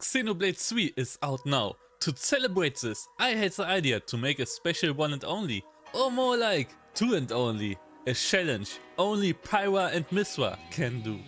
Xenoblade 3 is out now. To celebrate this, I had the idea to make a special one and only, or more like two and only, a challenge only Pyra and MYTHRA can do.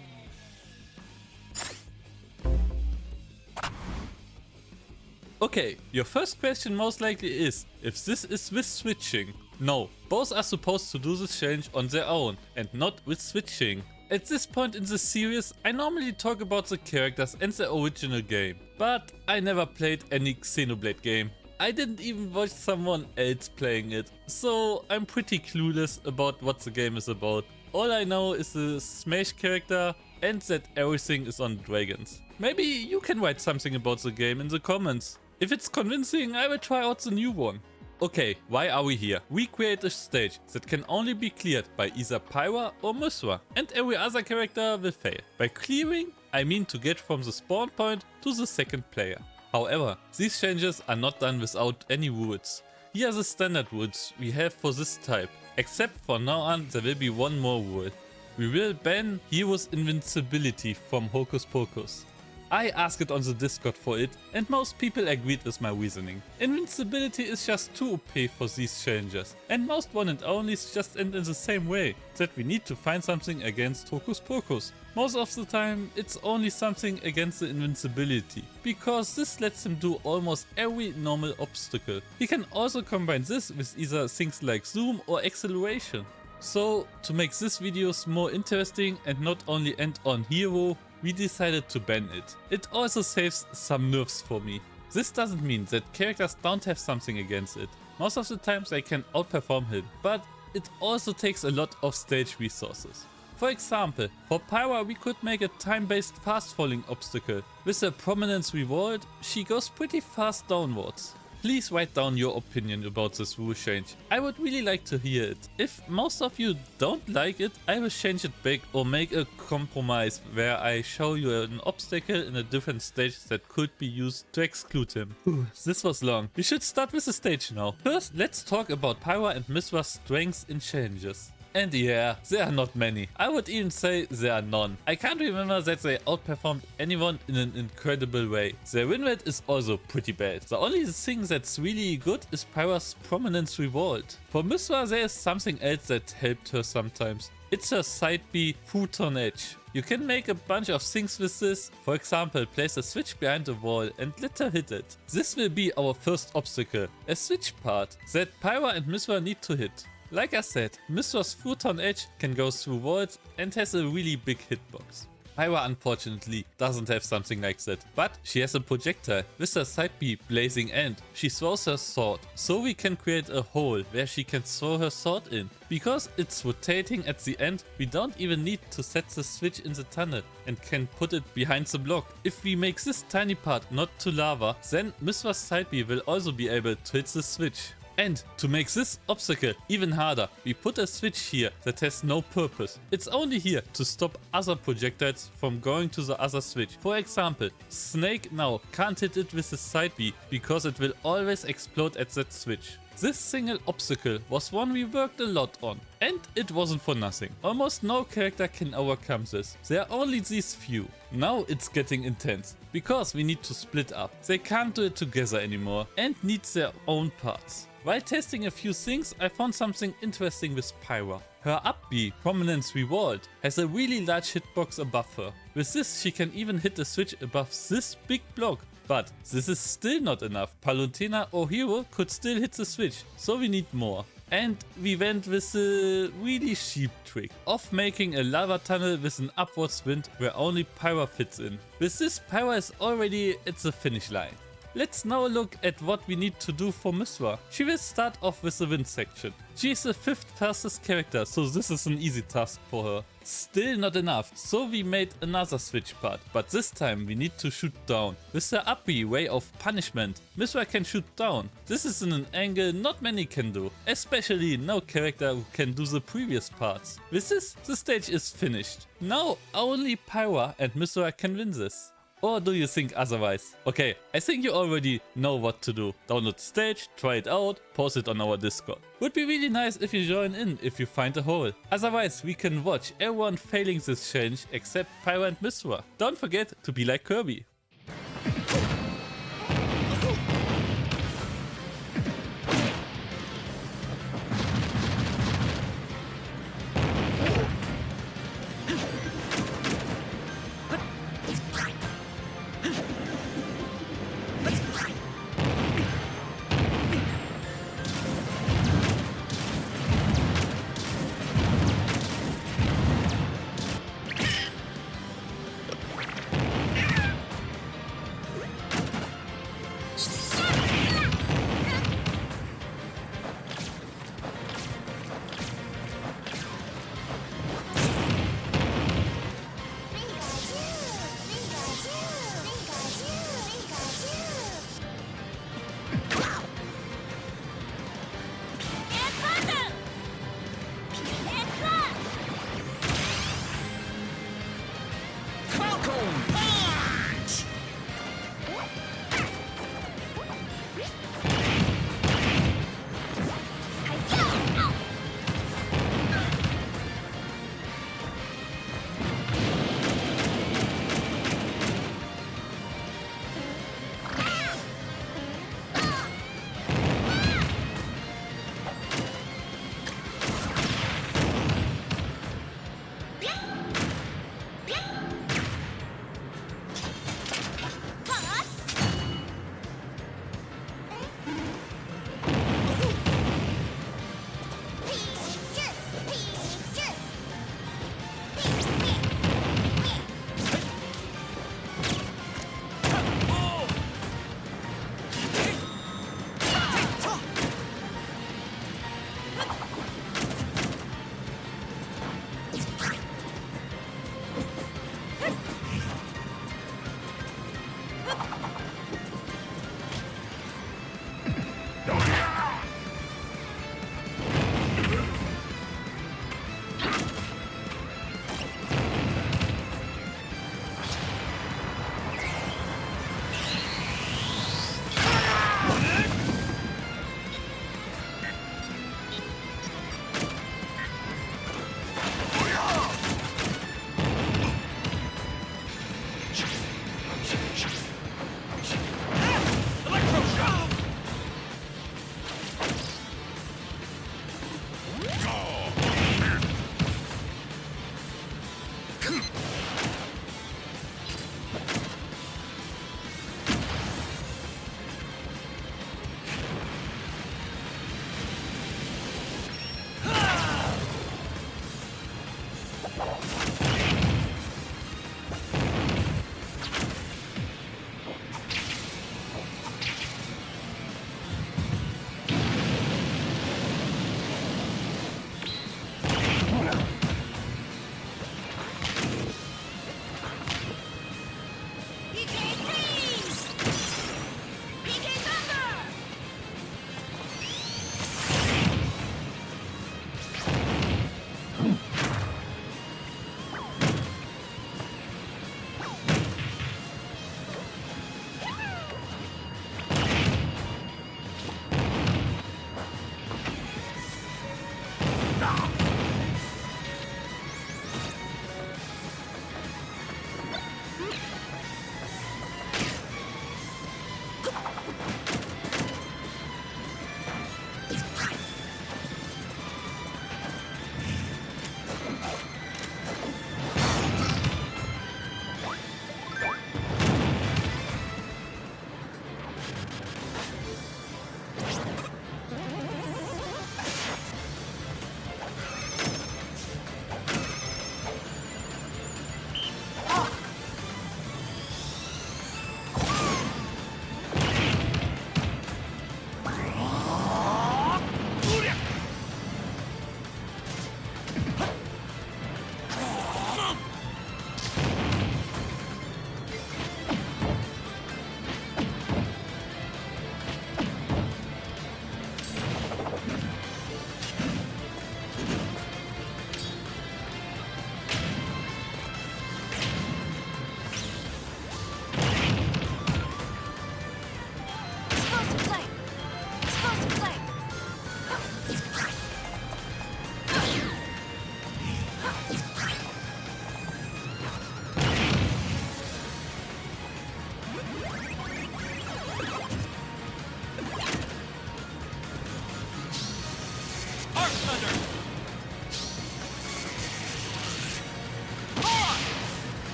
Okay, your first question most likely is if this is with switching. No, both are supposed to do this challenge on their own and not with switching. At this point in the series, I normally talk about the characters and the original game, but I never played any Xenoblade game. I didn't even watch someone else playing it, so I'm pretty clueless about what the game is about. All I know is the Smash character and that everything is on dragons. Maybe you can write something about the game in the comments. If it's convincing, I will try out the new one. Okay, why are we here? We create a stage that can only be cleared by either Pyra or MYTHRA, and every other character will fail. By clearing, I mean to get from the spawn point to the second player. However, these changes are not done without any rules. Here are the standard rules we have for this type, except for now on there will be one more rule. We will ban heroes' invincibility from Hocus Pocus. I asked on the Discord for it and most people agreed with my reasoning. Invincibility is just too OP for these challenges, and most one and onlys just end in the same way, that we need to find something against Hocus Pocus. Most of the time it's only something against the invincibility, because this lets him do almost every normal obstacle. He can also combine this with either things like zoom or acceleration. So to make these videos more interesting and not only end on hero, we decided to ban it. It also saves some nerfs for me. This doesn't mean that characters don't have something against it. Most of the times they can outperform him, but it also takes a lot of stage resources. For example, for Pyra we could make a time-based fast-falling obstacle. With a prominence reward, she goes pretty fast downwards. Please write down your opinion about this rule change. I would really like to hear it. If most of you don't like it, I will change it back or make a compromise where I show you an obstacle in a different stage that could be used to exclude him. This was long. We should start with the stage now. First, let's talk about Pyra and MYTHRA's strengths in challenges. And yeah, there are not many. I would even say there are none. I can't remember that they outperformed anyone in an incredible way. Their win rate is also pretty bad. The only thing that's really good is Pyra's prominence reward. For MYTHRA there is something else that helped her sometimes. It's her side B futon edge. You can make a bunch of things with this. For example, place a switch behind the wall and let her hit it. This will be our first obstacle, a switch part that Pyra and MYTHRA need to hit. Like I said, MYTHRA's futon edge can go through walls and has a really big hitbox. Pyra unfortunately doesn't have something like that, but she has a projectile with her side B blazing end. She throws her sword, so we can create a hole where she can throw her sword in. Because it's rotating at the end, we don't even need to set the switch in the tunnel and can put it behind the block. If we make this tiny part not to lava, then MYTHRA's side B will also be able to hit the switch. And to make this obstacle even harder, we put a switch here that has no purpose. It's only here to stop other projectiles from going to the other switch. For example, Snake now can't hit it with his side B because it will always explode at that switch. This single obstacle was one we worked a lot on, and it wasn't for nothing. Almost no character can overcome this. There are only these few. Now it's getting intense, because we need to split up. They can't do it together anymore and need their own parts. While testing a few things, I found something interesting with Pyra. Her up B, Prominence Reward, has a really large hitbox above her. With this she can even hit the switch above this big block. But this is still not enough. Palutena or Hero could still hit the switch, so we need more. And we went with a really cheap trick of making a lava tunnel with an upwards wind where only Pyra fits in. With this, Pyra is already at the finish line. Let's now look at what we need to do for MYTHRA. She will start off with the wind section. She is the 5th fastest character, so this is an easy task for her. Still not enough, so we made another switch part, but this time we need to shoot down. With the up B way of punishment, MYTHRA can shoot down. This is in an angle not many can do, especially no character who can do the previous parts. With this, the stage is finished. Now only Pyra and MYTHRA can win this. Or do you think otherwise? Okay, I think you already know what to do. Download the stage, try it out, post it on our Discord. Would be really nice if you join in if you find a hole. Otherwise we can watch everyone failing this challenge except Pyra and MYTHRA. Don't forget to be like Kirby.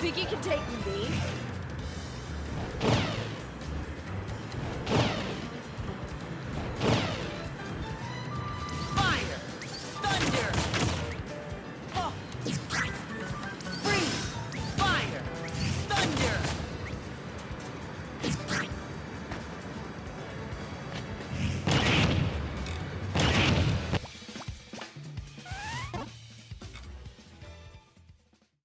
Think you can take me?